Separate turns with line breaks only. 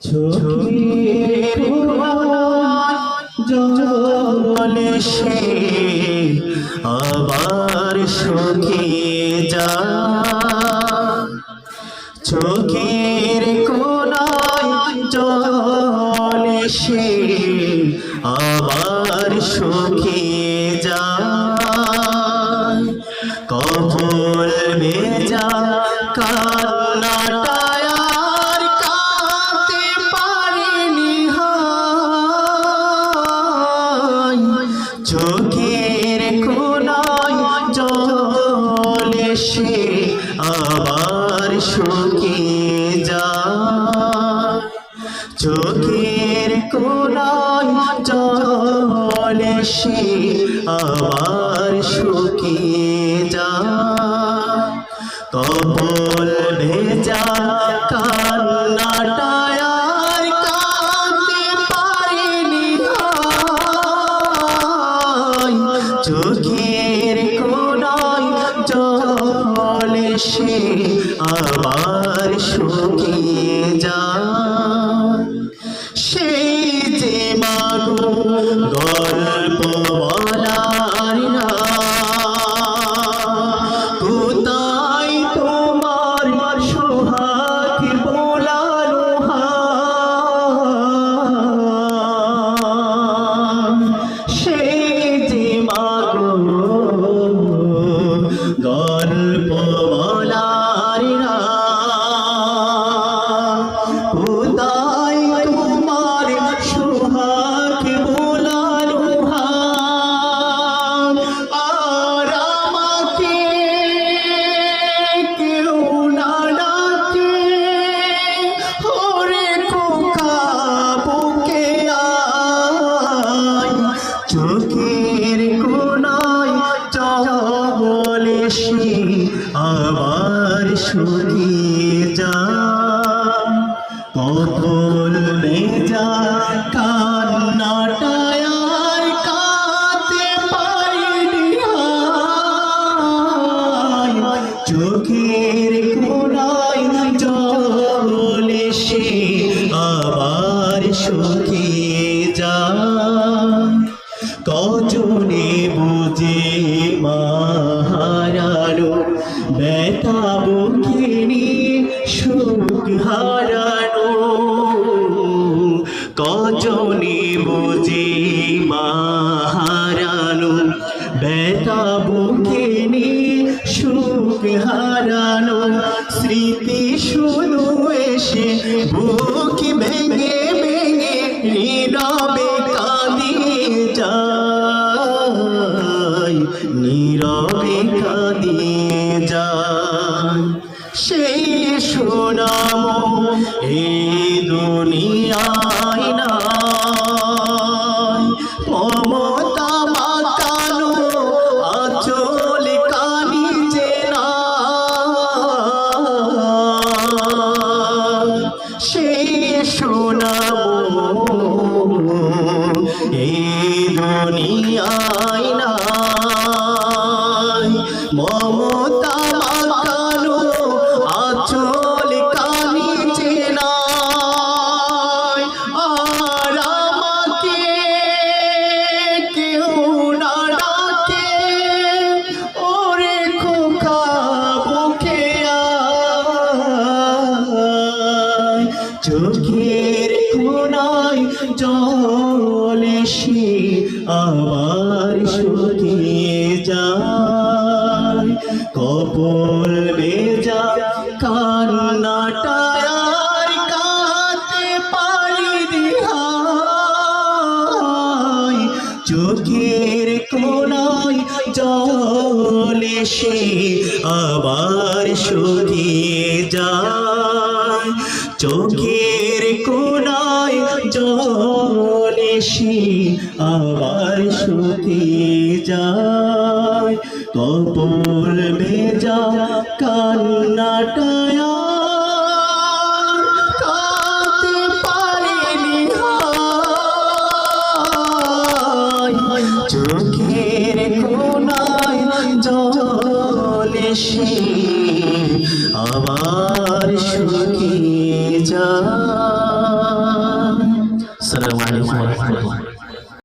চোখের জলে সে আবার শুকিয়ে যায়। চোখের কোনায় জলে সে আবার শুকিয়ে যায়। কপল ভেজা কান্নাটা চোখের কোনায় জলে সে আবার শুকিয়ে যায়। চোখের কোনায় জলে সে আবার শুকিয়ে যায়। কপল ভেজা কান্নাটা চোখের কোনায় জলে সে আবার শুকিয়ে যায়। সেই যে মাগো গল্প বলার না, কোথায় তোমার সোহাগ বোলানো গল্প বলার না, কোথায় তোমার সোহাগ বোলানো আর আমাকে কেউ না ডাকে। ওরে খোকা বুকে আয়, চোখের কোনায় জলে সে আবার শুকিয়ে যায়। কপল ভেজা কান্নাটা আর কাঁদতে পারিনি। চোখের কোনায় জলে সে আবার শুকিয়ে যায়। কজনে বুঝে মাহারানো ব্যথা বুকে নিয়ে সুখ হারানো। কজনে বুঝে মাহারানো ব্যথা বুকে নিয়ে সুখ হারানো। স্মৃতি শুধু এসে বুক ভেঙে ভেঙে নীরবে কাঁদিয়ে যায়, নীরবে কাঁদিয়ে যায়। সেই সুনাম এই দুনিয়ায় নাই, মমতা মাখানো আঁচল কানিজে না। সেই সুনাম এই দুনিয়ায় নাই, মমতা মাখানো আঁচল কানিজে নাই। আর আমাকে কেউ না ডাকে। ওরে খোকা বুকে আয়, চোখের কোনায় জলে সে আবার শুকিয়ে যায়। কপল ভেজা কান্নাটা আর কাঁদতে পারিনি। চোখের কোনায় জলে সে আবার শুকিয়ে যায়। চোখের কোনায় জলে সে আবার শুকিয়ে যায়। কপল ভেজা কান্নাটা কাঁদতে পারিনি। চোখের কোনায় জলে সে আবার শুকিয়ে যায়।
আসসালামু আলাইকুম ওয়া রাহমাতুল্লাহ।